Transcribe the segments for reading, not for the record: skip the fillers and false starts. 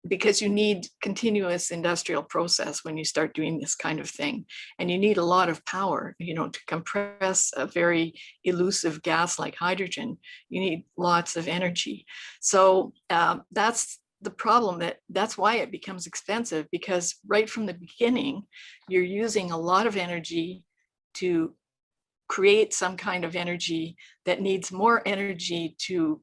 because you need continuous industrial process when you start doing this kind of thing. And you need a lot of power, to compress a very elusive gas like hydrogen. You need lots of energy. So that's the problem. That's why it becomes expensive, because right from the beginning, you're using a lot of energy to create some kind of energy that needs more energy to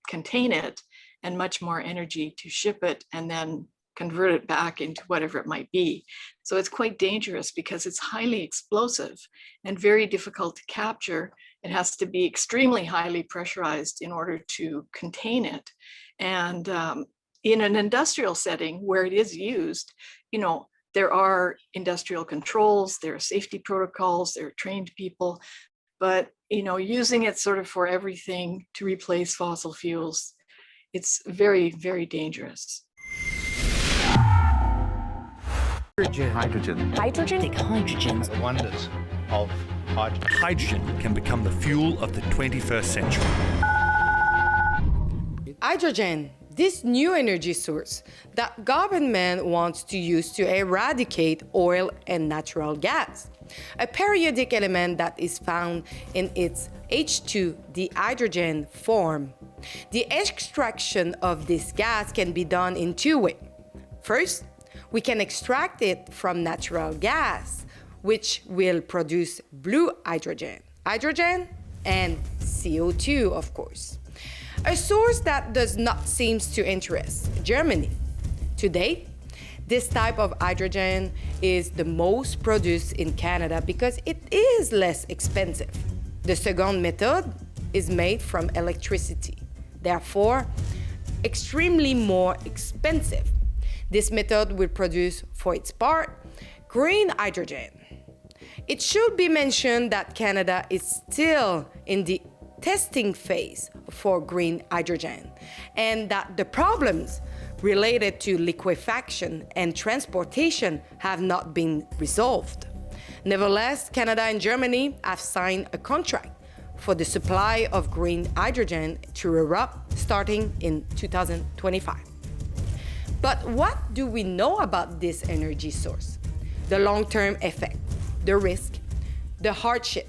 contain it, and much more energy to ship it and then convert it back into whatever it might be. So it's quite dangerous because it's highly explosive and very difficult to capture. It has to be extremely highly pressurized in order to contain it. And in an industrial setting where it is used, there are industrial controls, there are safety protocols, there are trained people, but using it sort of for everything to replace fossil fuels, it's very, very dangerous. Hydrogen. Hydrogen. The wonders of hydrogen. Hydrogen can become the fuel of the 21st century. Hydrogen, this new energy source that government wants to use to eradicate oil and natural gas, a periodic element that is found in its H2 dehydrogen form. The extraction of this gas can be done in two ways. First, we can extract it from natural gas, which will produce blue hydrogen, and CO2, of course. A source that does not seem to interest Germany. Today, this type of hydrogen is the most produced in Canada because it is less expensive. The second method is made from electricity, therefore extremely more expensive. This method will produce, for its part, green hydrogen. It should be mentioned that Canada is still in the testing phase for green hydrogen, and that the problems related to liquefaction and transportation have not been resolved. Nevertheless, Canada and Germany have signed a contract for the supply of green hydrogen to Europe starting in 2025. But what do we know about this energy source? The long-term effect, the risk, the hardship,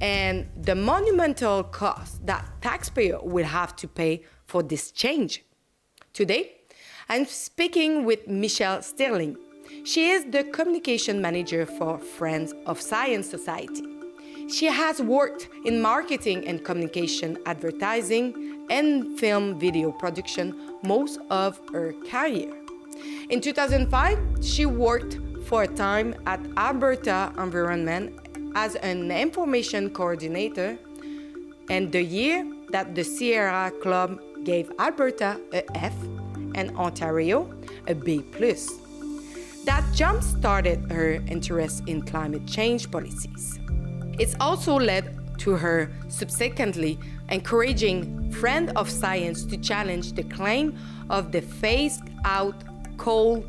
and the monumental cost that taxpayers will have to pay for this change. Today, I'm speaking with Michelle Stirling. She is the communication manager for Friends of Science Society. She has worked in marketing and communication, advertising, and film video production most of her career. In 2005, she worked for a time at Alberta Environment as an information coordinator, and the year that the Sierra Club gave Alberta a F and Ontario a B+. That jump-started her interest in climate change policies. It's also led to her subsequently encouraging Friend of Science to challenge the claim of the phased-out coal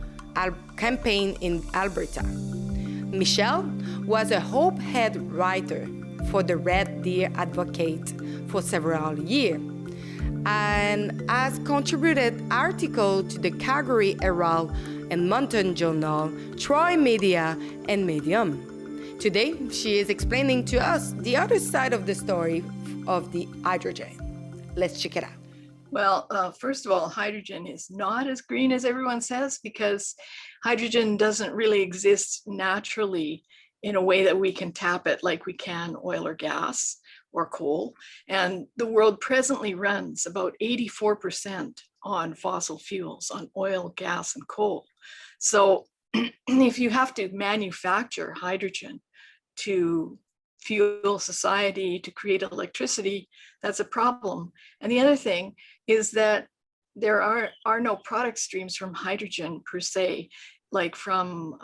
campaign in Alberta. Michelle was a Hope-head writer for the Red Deer Advocate for several years and has contributed articles to the Calgary Herald and Mountain Journal, Troy Media, and Medium. Today, she is explaining to us the other side of the story of the hydrogen. Let's check it out. Well, first of all, hydrogen is not as green as everyone says, because hydrogen doesn't really exist naturally in a way that we can tap it like we can oil or gas or coal. And the world presently runs about 84% on fossil fuels, on oil, gas, and coal. So if you have to manufacture hydrogen to fuel society, to create electricity, that's a problem. And the other thing is that there are no product streams from hydrogen per se. Like from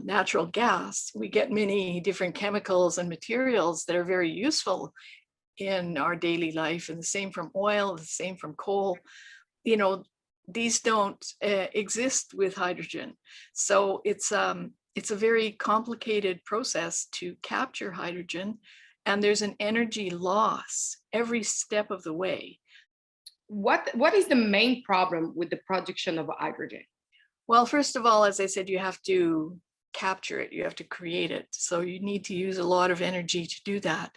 natural gas, we get many different chemicals and materials that are very useful in our daily life, and the same from oil, the same from coal. These don't exist with hydrogen. So it's a very complicated process to capture hydrogen, and there's an energy loss every step of the way. what is the main problem with the production of hydrogen? Well, first of all, as I said, you have to capture it, you have to create it. So you need to use a lot of energy to do that.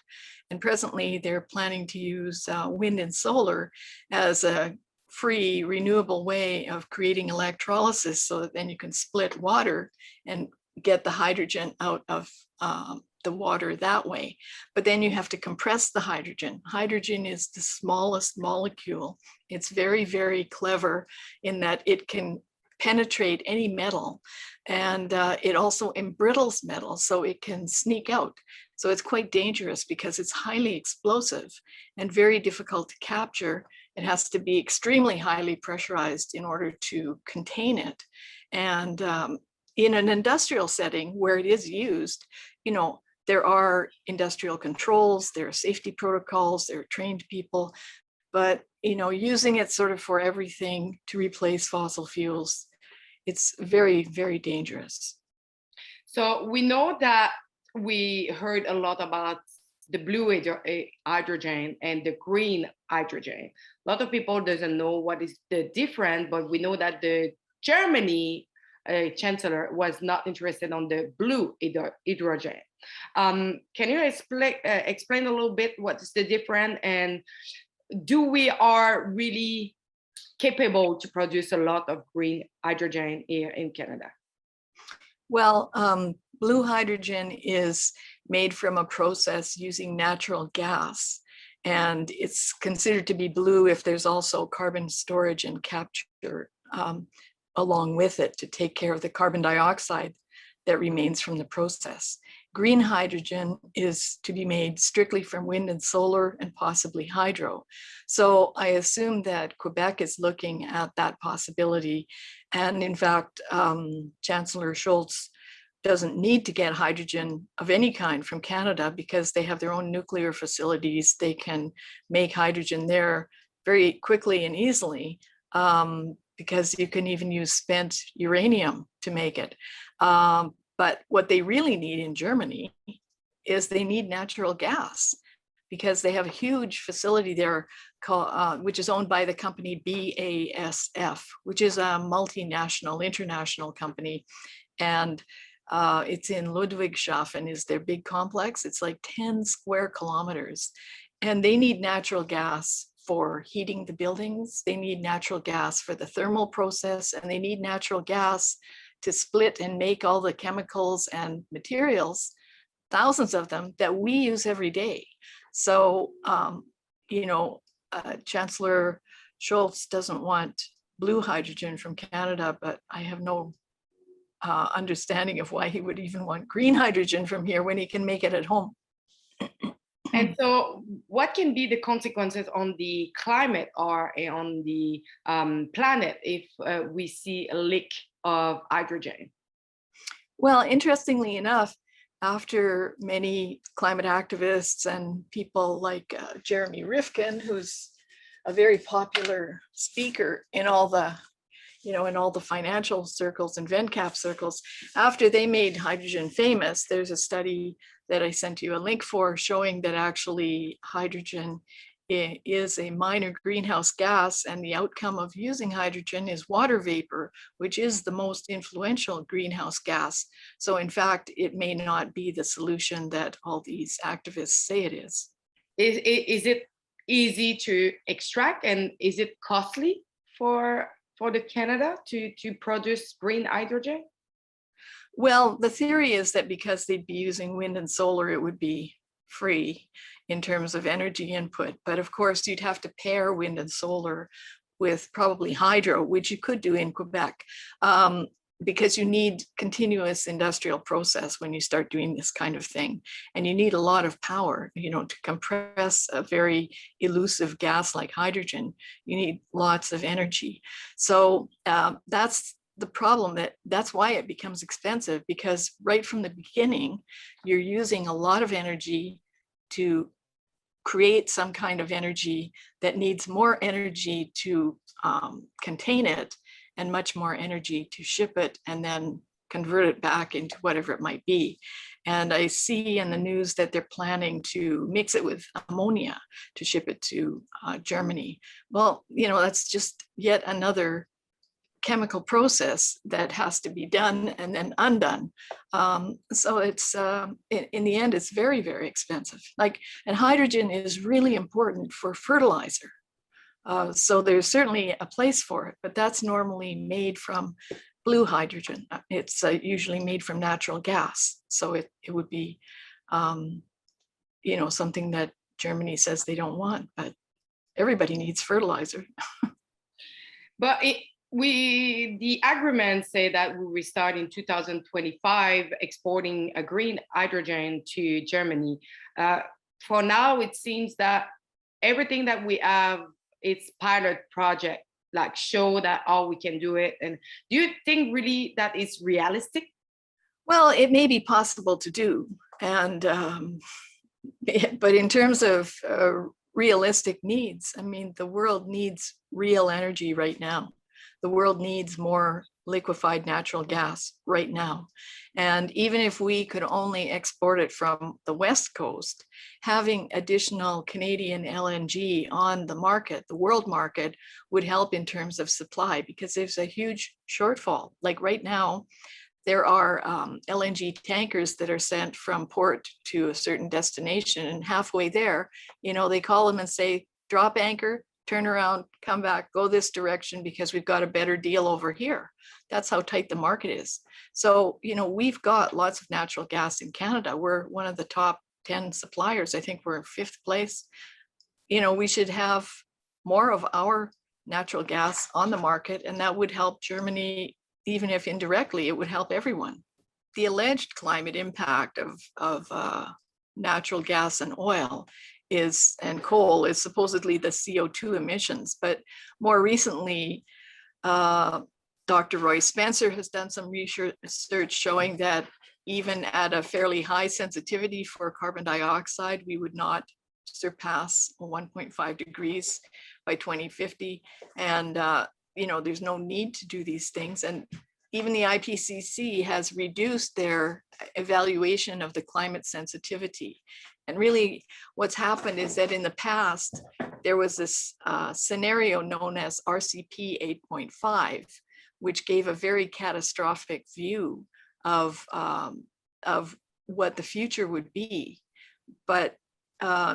And presently they're planning to use wind and solar as a free renewable way of creating electrolysis so that then you can split water and get the hydrogen out of the water that way. But then you have to compress the hydrogen. Hydrogen is the smallest molecule. It's very, very clever in that it can penetrate any metal, and it also embrittles metal, so it can sneak out. So it's quite dangerous because it's highly explosive and very difficult to capture. It has to be extremely highly pressurized in order to contain it. And in an industrial setting where it is used, there are industrial controls, there are safety protocols, there are trained people, but using it sort of for everything to replace fossil fuels, it's very, very dangerous. So we know that we heard a lot about the blue hydrogen and the green hydrogen. A lot of people doesn't know what is the difference, but we know that the Germany chancellor was not interested on the blue hydrogen. Can you explain a little bit what is the difference, and do we are really capable to produce a lot of green hydrogen here in Canada? Well, blue hydrogen is made from a process using natural gas, and it's considered to be blue if there's also carbon storage and capture along with it to take care of the carbon dioxide that remains from the process. Green hydrogen is to be made strictly from wind and solar and possibly hydro. So I assume that Quebec is looking at that possibility. And in fact, Chancellor Schultz doesn't need to get hydrogen of any kind from Canada because they have their own nuclear facilities. They can make hydrogen there very quickly and easily, because you can even use spent uranium to make it. But what they really need in Germany is they need natural gas, because they have a huge facility there which is owned by the company BASF, which is a multinational, international company. And it's in Ludwigshafen is their big complex. It's like 10 square kilometers. And they need natural gas for heating the buildings. They need natural gas for the thermal process, and they need natural gas to split and make all the chemicals and materials, thousands of them, that we use every day. So, Chancellor Schultz doesn't want blue hydrogen from Canada, but I have no understanding of why he would even want green hydrogen from here when he can make it at home. And so what can be the consequences on the climate or on the planet if we see a leak of hydrogen? Well, interestingly enough, after many climate activists and people like Jeremy Rifkin, who's a very popular speaker in all the financial circles and VenCap circles, after they made hydrogen famous, there's a study that I sent you a link for showing that actually hydrogen is a minor greenhouse gas, and the outcome of using hydrogen is water vapor, which is the most influential greenhouse gas. So in fact, it may not be the solution that all these activists say it is. Is it easy to extract, and is it costly for the Canada to produce green hydrogen? Well, the theory is that because they'd be using wind and solar, it would be free in terms of energy input. But of course, you'd have to pair wind and solar with probably hydro, which you could do in Quebec, because you need continuous industrial process when you start doing this kind of thing. And you need a lot of power, to compress a very elusive gas like hydrogen. You need lots of energy. So that's the problem. That's why it becomes expensive, because right from the beginning, you're using a lot of energy to create some kind of energy that needs more energy to contain it and much more energy to ship it and then convert it back into whatever it might be. And I see in the news that they're planning to mix it with ammonia to ship it to Germany. Well, that's just yet another chemical process that has to be done and then undone. So it's in the end, it's very, very expensive. And hydrogen is really important for fertilizer. So there's certainly a place for it, but that's normally made from blue hydrogen. It's usually made from natural gas. So it would be, something that Germany says they don't want, but everybody needs fertilizer. But the agreement say that we will start in 2025 exporting a green hydrogen to Germany. For now, it seems that everything that we have, it's pilot project, like show that how we can do it. And do you think really that is realistic? Well, it may be possible to do, and but in terms of realistic needs, I mean, the world needs real energy right now. The world needs more liquefied natural gas right now. And even if we could only export it from the West Coast, having additional Canadian LNG on the market, the world market, would help in terms of supply, because there's a huge shortfall. Like right now, there are LNG tankers that are sent from port to a certain destination, and halfway there, they call them and say, drop anchor, turn around, come back, go this direction, because we've got a better deal over here. That's how tight the market is. So, we've got lots of natural gas in Canada. We're one of the top 10 suppliers. I think we're in 5th place. We should have more of our natural gas on the market, and that would help Germany, even if indirectly, it would help everyone. The alleged climate impact of natural gas and oil and coal is supposedly the CO2 emissions. But more recently, Dr. Roy Spencer has done some research showing that even at a fairly high sensitivity for carbon dioxide, we would not surpass 1.5 degrees by 2050. And, there's no need to do these things. And even the IPCC has reduced their evaluation of the climate sensitivity. And really what's happened is that in the past, there was this scenario known as RCP 8.5, which gave a very catastrophic view of what the future would be. But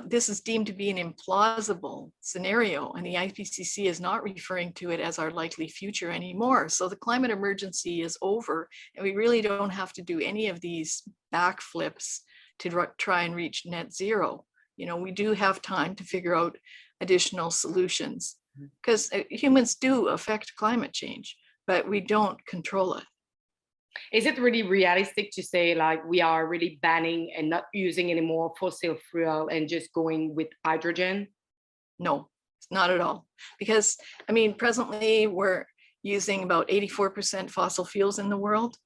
this is deemed to be an implausible scenario, and the IPCC is not referring to it as our likely future anymore. So the climate emergency is over, and we really don't have to do any of these backflips to try and reach net zero. We do have time to figure out additional solutions, because humans do affect climate change, but we don't control it. Is it really realistic to say like we are really banning and not using any more fossil fuel and just going with hydrogen? No, not at all. Because presently we're using about 84% fossil fuels in the world.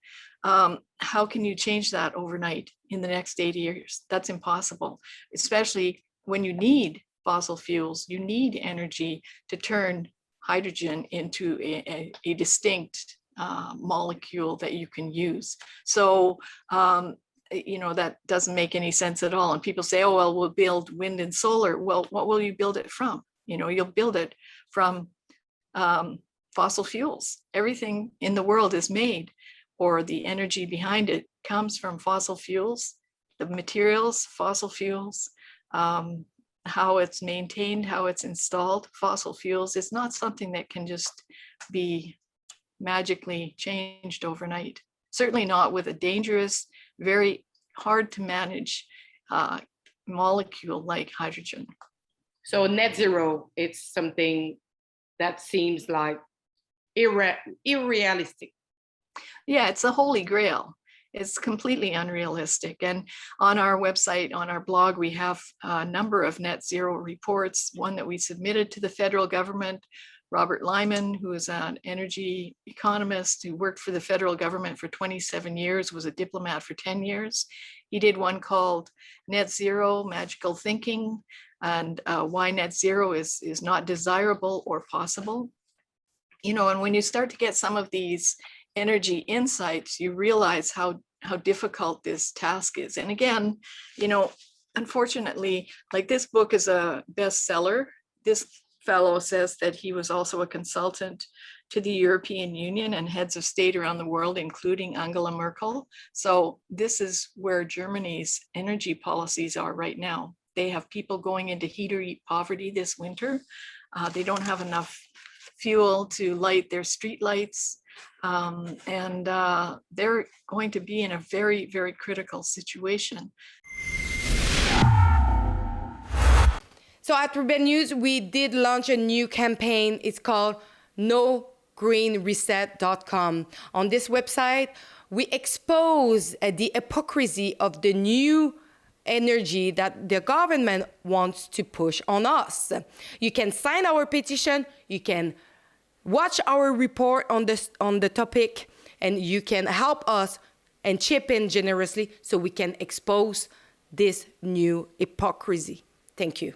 How can you change that overnight in the next 80 years? That's impossible, especially when you need fossil fuels. You need energy to turn hydrogen into a distinct molecule that you can use. So, that doesn't make any sense at all. And people say, oh, well, we'll build wind and solar. Well, what will you build it from? You'll build it from fossil fuels. Everything in the world is made, or the energy behind it comes from fossil fuels, the materials, fossil fuels, how it's maintained, how it's installed. Fossil fuels is not something that can just be magically changed overnight. Certainly not with a dangerous, very hard to manage molecule like hydrogen. So net zero, it's something that seems like unrealistic. Yeah, it's a holy grail. It's completely unrealistic. And on our website, on our blog, we have a number of net zero reports, one that we submitted to the federal government. Robert Lyman, who is an energy economist who worked for the federal government for 27 years, was a diplomat for 10 years. He did one called Net Zero, Magical Thinking, and why net zero is not desirable or possible. And when you start to get some of these energy insights, you realize how difficult this task is. And again, you know, unfortunately, like this book is a bestseller. This fellow says that he was also a consultant to the European Union and heads of state around the world, including Angela Merkel. So this is where Germany's energy policies are right now. They have people going into heat or eat poverty this winter. They don't have enough fuel to light their street lights. And they're going to be in a very, very critical situation. So at Rebel News, we did launch a new campaign. It's called NoGreenReset.com. On this website, we expose the hypocrisy of the new energy that the government wants to push on us. You can sign our petition, you can watch our report on the topic, and you can help us and chip in generously so we can expose this new hypocrisy. Thank you.